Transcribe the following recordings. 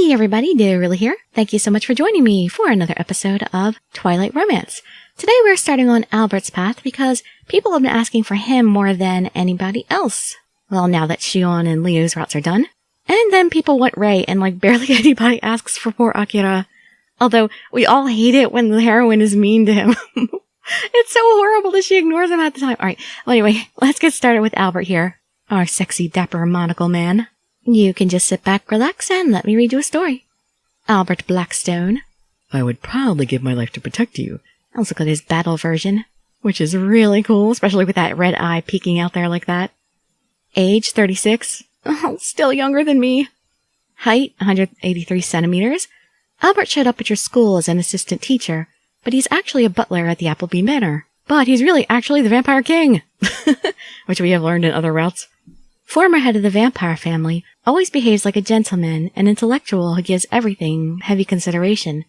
Hey everybody, Dirili here. Thank you so much for joining me for another episode of Twilight Romance. Today we're starting on Albert's path because people have been asking for him more than anybody else. Well, now that Shion and Leo's routes are done. And then people want Ray, and barely anybody asks for poor Akira. Although, we all hate it when the heroine is mean to him. It's so horrible that she ignores him at the time. Alright, well anyway, let's get started with Albert here. Our sexy, dapper monocle man. You can just sit back, relax, and let me read you a story. Albert Blackstone. I would proudly give my life to protect you. Let's look at his battle version, which is really cool, especially with that red eye peeking out there like that. Age, 36. Oh, still younger than me. Height, 183 centimeters. Albert showed up at your school as an assistant teacher, but he's actually a butler at the Appleby Manor. But he's really actually the Vampire King, which we have learned in other routes. Former head of the vampire family, always behaves like a gentleman, an intellectual who gives everything heavy consideration.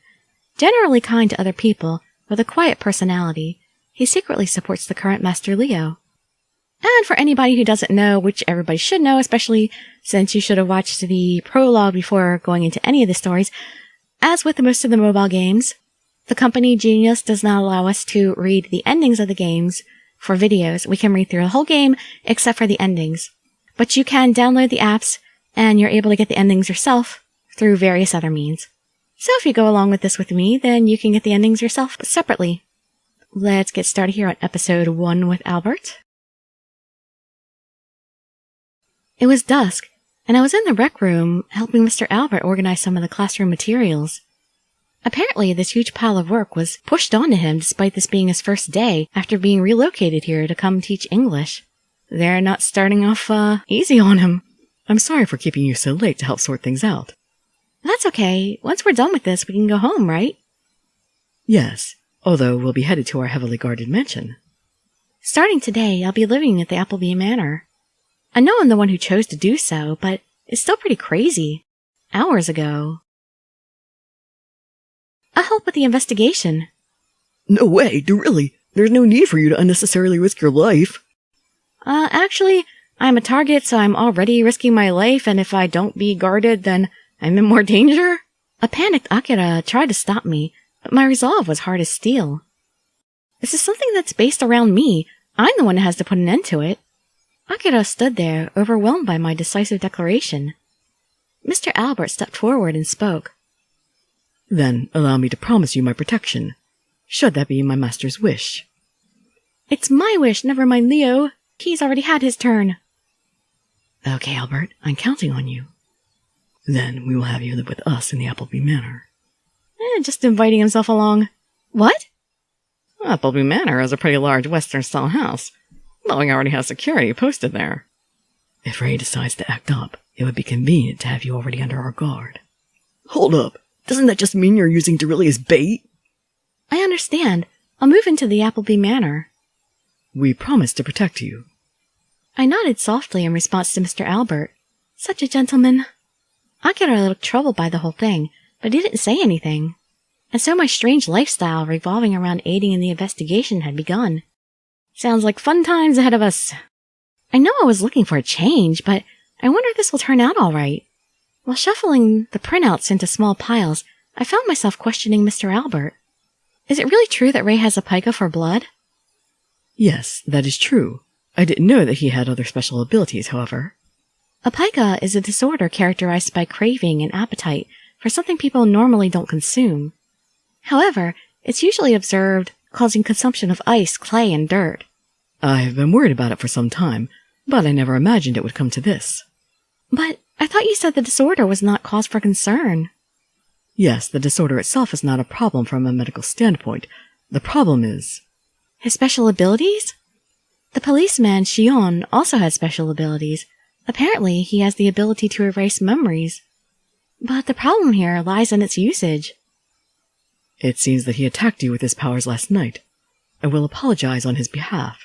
Generally kind to other people, with a quiet personality, he secretly supports the current Master Leo. And for anybody who doesn't know, which everybody should know, especially since you should have watched the prologue before going into any of the stories, as with most of the mobile games, the company Genius does not allow us to read the endings of the games for videos. We can read through the whole game except for the endings. But you can download the apps, and you're able to get the endings yourself through various other means. So if you go along with this with me, then you can get the endings yourself separately. Let's get started here on episode 1 with Albert. It was dusk, and I was in the rec room helping Mr. Albert organize some of the classroom materials. Apparently, this huge pile of work was pushed onto him despite this being his first day after being relocated here to come teach English. They're not starting off, easy on him. I'm sorry for keeping you so late to help sort things out. That's okay. Once we're done with this, we can go home, right? Yes, although we'll be headed to our heavily guarded mansion. Starting today, I'll be living at the Appleby Manor. I know I'm the one who chose to do so, but it's still pretty crazy. Hours ago. I'll help with the investigation. No way, Dirili. There's no need for you to unnecessarily risk your life. Actually, I'm a target, so I'm already risking my life, and if I don't be guarded, then I'm in more danger? A panicked Akira tried to stop me, but my resolve was hard as steel. This is something that's based around me. I'm the one who has to put an end to it. Akira stood there, overwhelmed by my decisive declaration. Mr. Albert stepped forward and spoke. Then allow me to promise you my protection, should that be my master's wish. It's my wish, never mind Leo. He's already had his turn. Okay, Albert, I'm counting on you. Then we will have you live with us in the Appleby Manor. Just inviting himself along. What? Appleby Manor is a pretty large Western-style house, though we already have security posted there. If Ray decides to act up, it would be convenient to have you already under our guard. Hold up! Doesn't that just mean you're using Dirili as bait? I understand. I'll move into the Appleby Manor. We promise to protect you. I nodded softly in response to Mr. Albert. Such a gentleman. Akira looked troubled by the whole thing, but he didn't say anything. And so my strange lifestyle revolving around aiding in the investigation had begun. Sounds like fun times ahead of us. I know I was looking for a change, but I wonder if this will turn out all right. While shuffling the printouts into small piles, I found myself questioning Mr. Albert. Is it really true that Ray has a pica for blood? Yes, that is true. I didn't know that he had other special abilities, however. A pica is a disorder characterized by craving and appetite for something people normally don't consume. However, it's usually observed causing consumption of ice, clay, and dirt. I have been worried about it for some time, but I never imagined it would come to this. But I thought you said the disorder was not cause for concern. Yes, the disorder itself is not a problem from a medical standpoint. The problem is... his special abilities? The policeman, Shion, also had special abilities. Apparently, he has the ability to erase memories. But the problem here lies in its usage. It seems that he attacked you with his powers last night. I will apologize on his behalf.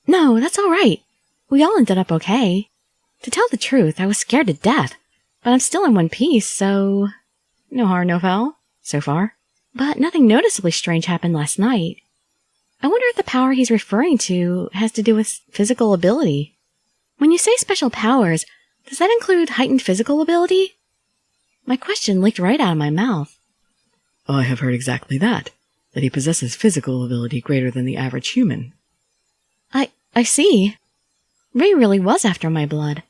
No, that's all right. We all ended up okay. To tell the truth, I was scared to death, but I'm still in one piece, so... no harm, no foul, so far. But nothing noticeably strange happened last night. I wonder if the power he's referring to has to do with physical ability. When you say special powers, does that include heightened physical ability? My question leaked right out of my mouth. I have heard exactly that he possesses physical ability greater than the average human. I see. Ray really was after my blood.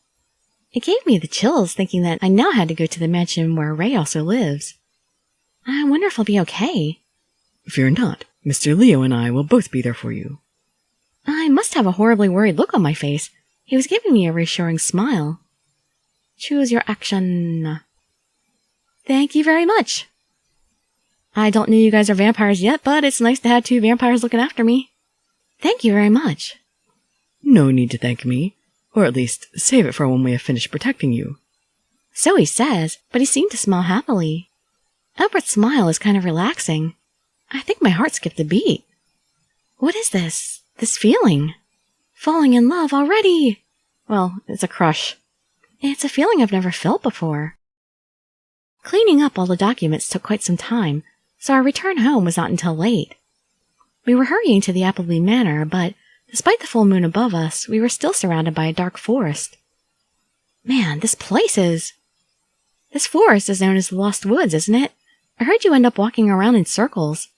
It gave me the chills thinking that I now had to go to the mansion where Ray also lives. I wonder if I'll be okay. Fear not. Mr. Leo and I will both be there for you. I must have a horribly worried look on my face. He was giving me a reassuring smile. Choose your action. Thank you very much. I don't know you guys are vampires yet, but it's nice to have two vampires looking after me. Thank you very much. No need to thank me, or at least save it for when we have finished protecting you. So he says, but he seemed to smile happily. Albert's smile is kind of relaxing. I think my heart skipped a beat. What is this? This feeling? Falling in love already? Well, it's a crush. It's a feeling I've never felt before. Cleaning up all the documents took quite some time, so our return home was not until late. We were hurrying to the Appleby Manor, but despite the full moon above us, we were still surrounded by a dark forest. Man, this forest is known as the Lost Woods, isn't it? I heard you end up walking around in circles.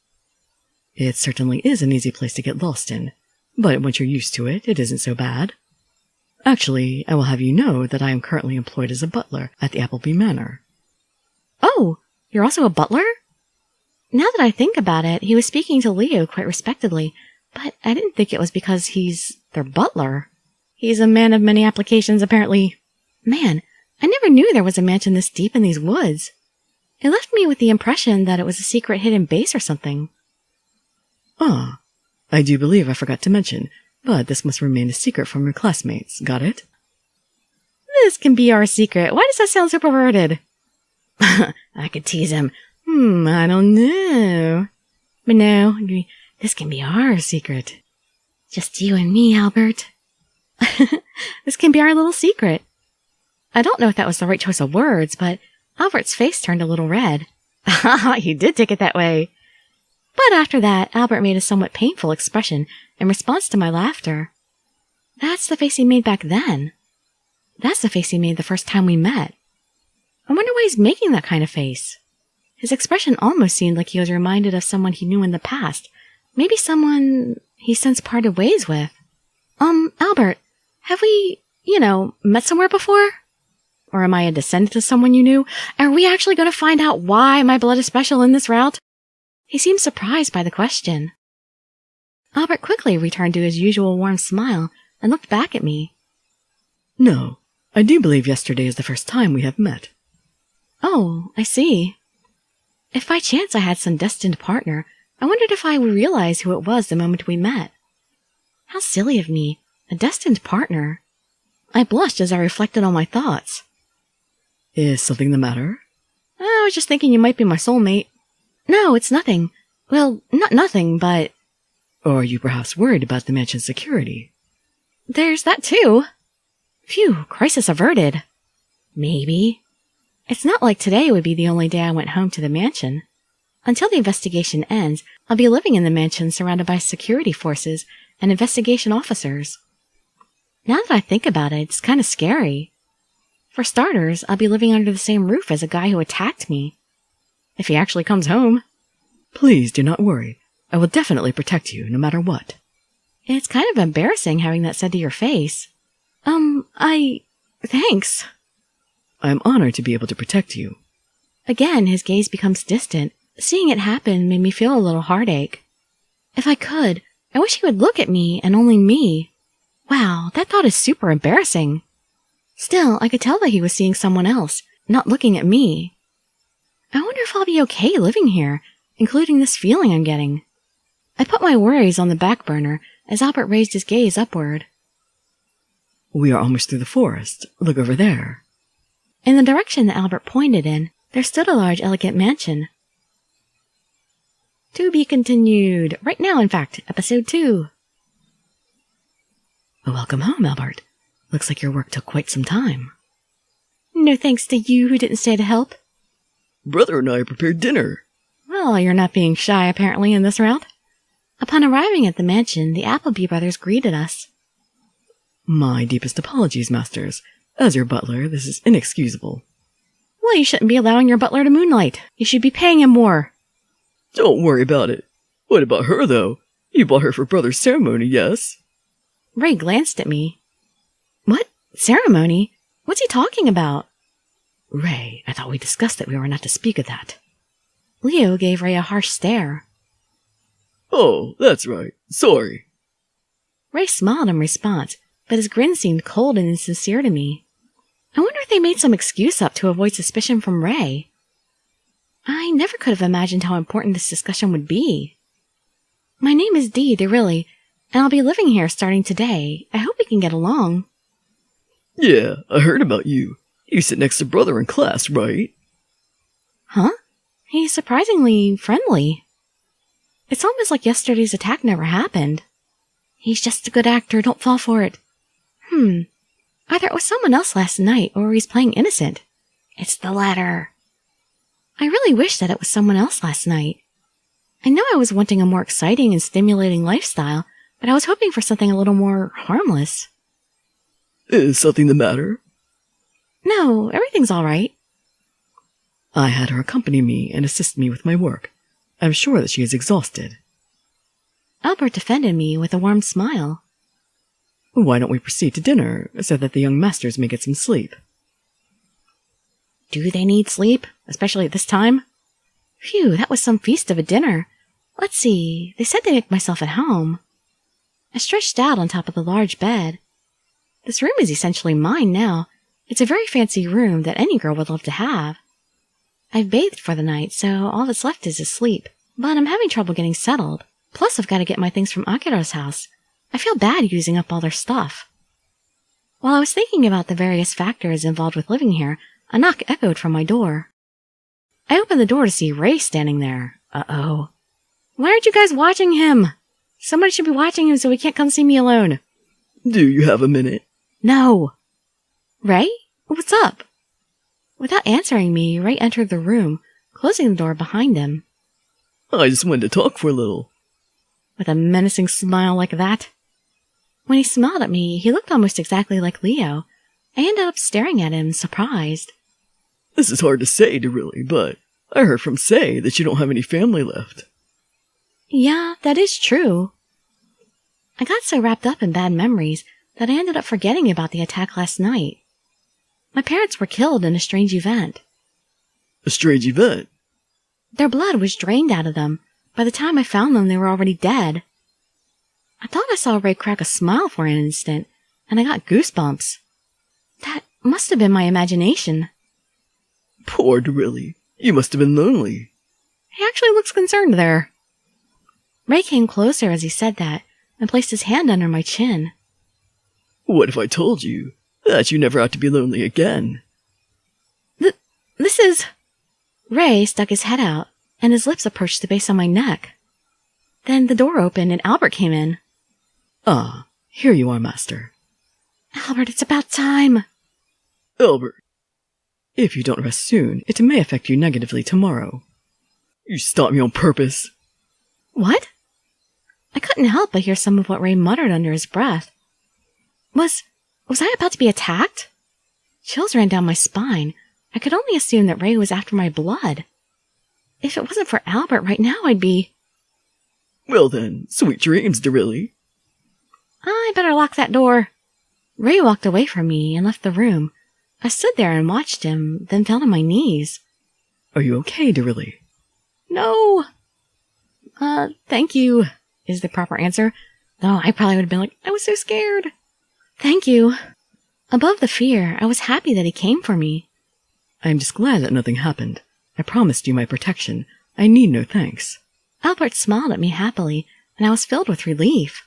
It certainly is an easy place to get lost in, but once you're used to it, it isn't so bad. Actually, I will have you know that I am currently employed as a butler at the Appleby Manor. Oh, you're also a butler? Now that I think about it, he was speaking to Leo quite respectably, but I didn't think it was because he's their butler. He's a man of many applications, apparently. Man, I never knew there was a mansion this deep in these woods. It left me with the impression that it was a secret hidden base or something. Ah, I do believe I forgot to mention, but this must remain a secret from your classmates, got it? This can be our secret. Why does that sound so perverted? I could tease him. I don't know. But no, this can be our secret. Just you and me, Albert. This can be our little secret. I don't know if that was the right choice of words, but Albert's face turned a little red. He did take it that way. But after that, Albert made a somewhat painful expression in response to my laughter. That's the face he made back then. That's the face he made the first time we met. I wonder why he's making that kind of face. His expression almost seemed like he was reminded of someone he knew in the past. Maybe someone he since parted ways with. Albert, have we, met somewhere before? Or am I a descendant of someone you knew? Are we actually going to find out why my blood is special in this route? He seemed surprised by the question. Albert quickly returned to his usual warm smile and looked back at me. No, I do believe yesterday is the first time we have met. Oh, I see. If by chance I had some destined partner, I wondered if I would realize who it was the moment we met. How silly of me, a destined partner. I blushed as I reflected on my thoughts. Is something the matter? I was just thinking you might be my soulmate. No, it's nothing. Well, not nothing, but... Or are you perhaps worried about the mansion's security? There's that too. Phew, crisis averted. Maybe. It's not like today would be the only day I went home to the mansion. Until the investigation ends, I'll be living in the mansion surrounded by security forces and investigation officers. Now that I think about it, it's kind of scary. For starters, I'll be living under the same roof as a guy who attacked me. If he actually comes home. Please do not worry. I will definitely protect you, no matter what. It's kind of embarrassing having that said to your face. Thanks. I am honored to be able to protect you. Again, his gaze becomes distant. Seeing it happen made me feel a little heartache. If I could, I wish he would look at me and only me. Wow, that thought is super embarrassing. Still, I could tell that he was seeing someone else, not looking at me. I wonder if I'll be okay living here, including this feeling I'm getting. I put my worries on the back burner as Albert raised his gaze upward. We are almost through the forest. Look over there. In the direction that Albert pointed in, there stood a large, elegant mansion. To be continued. Right now, in fact, episode 2. Welcome home, Albert. Looks like your work took quite some time. No thanks to you who didn't stay to help. Brother and I prepared dinner. Well, you're not being shy, apparently, in this route. Upon arriving at the mansion, the Appleby brothers greeted us. My deepest apologies, masters. As your butler, this is inexcusable. Well, you shouldn't be allowing your butler to moonlight. You should be paying him more. Don't worry about it. What about her, though? You bought her for brother's ceremony, yes? Ray glanced at me. What? Ceremony? What's he talking about? Ray, I thought we discussed that we were not to speak of that. Leo gave Ray a harsh stare. Oh, that's right. Sorry. Ray smiled in response, but his grin seemed cold and insincere to me. I wonder if they made some excuse up to avoid suspicion from Ray. I never could have imagined how important this discussion would be. My name is Dirili, and I'll be living here starting today. I hope we can get along. Yeah, I heard about you. You sit next to brother in class, right? Huh? He's surprisingly friendly. It's almost like yesterday's attack never happened. He's just a good actor, don't fall for it. Either it was someone else last night, or he's playing innocent. It's the latter. I really wish that it was someone else last night. I know I was wanting a more exciting and stimulating lifestyle, but I was hoping for something a little more harmless. Is something the matter? No, everything's all right. I had her accompany me and assist me with my work. I'm sure that she is exhausted. Albert defended me with a warm smile. Why don't we proceed to dinner, so that the young masters may get some sleep? Do they need sleep, especially at this time? Phew, that was some feast of a dinner. Let's see, they said they'd make myself at home. I stretched out on top of the large bed. This room is essentially mine now. It's a very fancy room that any girl would love to have. I've bathed for the night, so all that's left is to sleep. But I'm having trouble getting settled. Plus, I've got to get my things from Akiro's house. I feel bad using up all their stuff. While I was thinking about the various factors involved with living here, a knock echoed from my door. I opened the door to see Ray standing there. Uh-oh. Why aren't you guys watching him? Somebody should be watching him so he can't come see me alone. Do you have a minute? No. Ray? What's up? Without answering me, Ray entered the room, closing the door behind him. I just wanted to talk for a little. With a menacing smile like that? When he smiled at me, he looked almost exactly like Leo. I ended up staring at him, surprised. This is hard to say, Dirili, but I heard from Say that you don't have any family left. Yeah, that is true. I got so wrapped up in bad memories that I ended up forgetting about the attack last night. My parents were killed in a strange event. A strange event? Their blood was drained out of them. By the time I found them, they were already dead. I thought I saw Ray crack a smile for an instant, and I got goosebumps. That must have been my imagination. Poor Dirili. You must have been lonely. He actually looks concerned there. Ray came closer as he said that, and placed his hand under my chin. What if I told you that you never have to be lonely again? This is... Ray stuck his head out, and his lips approached the base of my neck. Then the door opened and Albert came in. Ah, here you are, Master. Albert, it's about time. Albert, if you don't rest soon, it may affect you negatively tomorrow. You stopped me on purpose. What? I couldn't help but hear some of what Ray muttered under his breath. Was I about to be attacked? Chills ran down my spine. I could only assume that Ray was after my blood. If it wasn't for Albert right now, I'd be... Well then, sweet dreams, Dirili. I better lock that door. Ray walked away from me and left the room. I stood there and watched him, then fell to my knees. Are you okay, Dirili? No. Thank you, is the proper answer. Though I probably would have been like, I was so scared. Thank you. Above the fear, I was happy that he came for me. I am just glad that nothing happened. I promised you my protection. I need no thanks. Albert smiled at me happily, and I was filled with relief.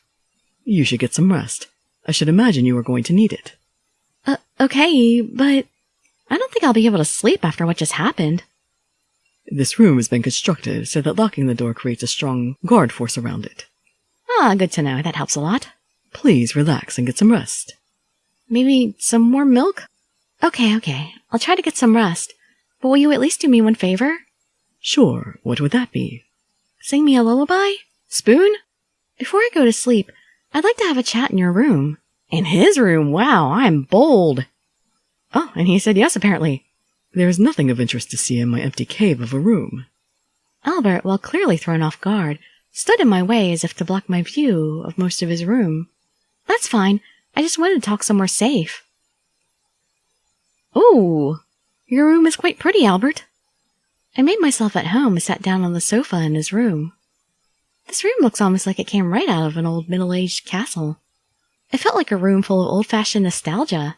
You should get some rest. I should imagine you are going to need it. Okay, but I don't think I'll be able to sleep after what just happened. This room has been constructed so that locking the door creates a strong guard force around it. Ah, good to know. That helps a lot. Please relax and get some rest. Maybe some more milk? Okay. I'll try to get some rest. But will you at least do me one favor? Sure. What would that be? Sing me a lullaby? Spoon? Before I go to sleep, I'd like to have a chat in your room. In his room? Wow, I'm bold. Oh, and he said yes, apparently. There is nothing of interest to see in my empty cave of a room. Albert, while clearly thrown off guard, stood in my way as if to block my view of most of his room. That's fine. I just wanted to talk somewhere safe. Ooh, your room is quite pretty, Albert. I made myself at home and sat down on the sofa in his room. This room looks almost like it came right out of an old middle-aged castle. It felt like a room full of old-fashioned nostalgia.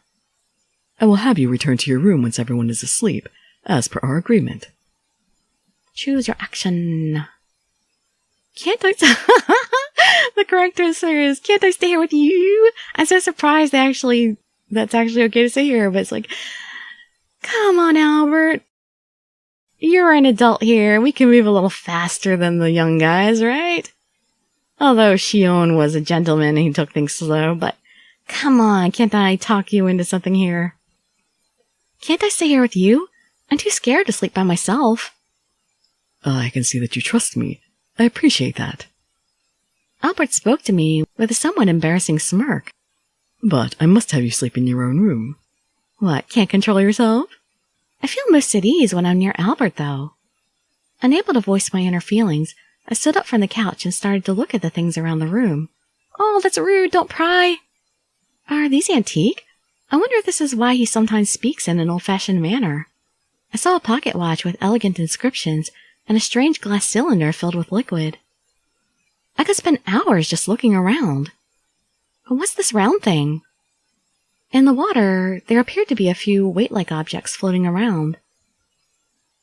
I will have you return to your room once everyone is asleep, as per our agreement. Choose your action. Can't I... The correct answer is, can't I stay here with you? I'm so surprised that's actually okay to say here, but it's like, come on, Albert. You're an adult here. We can move a little faster than the young guys, right? Although Shion was a gentleman and he took things slow, but come on, can't I talk you into something here? Can't I stay here with you? I'm too scared to sleep by myself. I can see that you trust me. I appreciate that. Albert spoke to me with a somewhat embarrassing smirk. But I must have you sleep in your own room. What, can't control yourself? I feel most at ease when I'm near Albert, though. Unable to voice my inner feelings, I stood up from the couch and started to look at the things around the room. Oh, that's rude, don't pry. Are these antique? I wonder if this is why he sometimes speaks in an old-fashioned manner. I saw a pocket watch with elegant inscriptions and a strange glass cylinder filled with liquid. I could spend hours just looking around. But what's this round thing? In the water, there appeared to be a few weight-like objects floating around.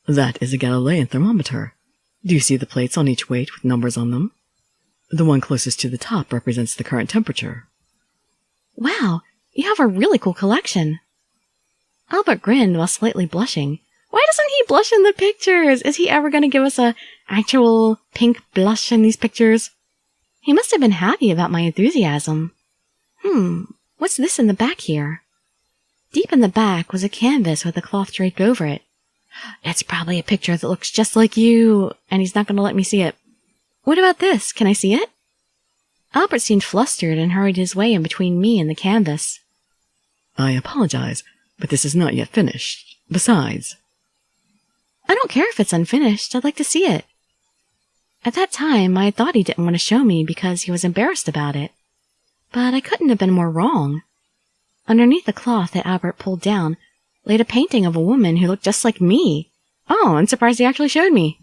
That is a Galilean thermometer. Do you see the plates on each weight with numbers on them? The one closest to the top represents the current temperature. Wow, you have a really cool collection. Albert grinned while slightly blushing. Why doesn't he blush in the pictures? Is he ever going to give us a actual pink blush in these pictures? He must have been happy about my enthusiasm. What's this in the back here? Deep in the back was a canvas with a cloth draped over it. It's probably a picture that looks just like you, and he's not going to let me see it. What about this? Can I see it? Albert seemed flustered and hurried his way in between me and the canvas. I apologize, but this is not yet finished. Besides... I don't care if it's unfinished. I'd like to see it. At that time, I thought he didn't want to show me because he was embarrassed about it. But I couldn't have been more wrong. Underneath the cloth that Albert pulled down laid a painting of a woman who looked just like me. Oh, I'm surprised he actually showed me.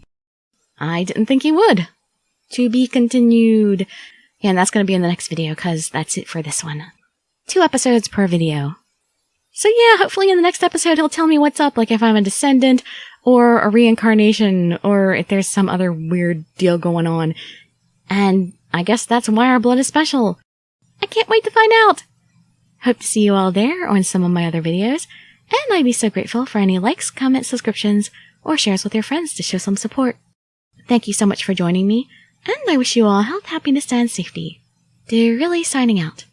I didn't think he would. To be continued. Yeah, and that's going to be in the next video because that's it for this one. 2 episodes per video. So yeah, hopefully in the next episode he'll tell me what's up, like if I'm a descendant or a reincarnation or if there's some other weird deal going on. And I guess that's why our blood is special. I can't wait to find out. Hope to see you all there or in some of my other videos. And I'd be so grateful for any likes, comments, subscriptions, or shares with your friends to show some support. Thank you so much for joining me, and I wish you all health, happiness, and safety. Dirili signing out.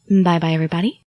Bye-bye, everybody.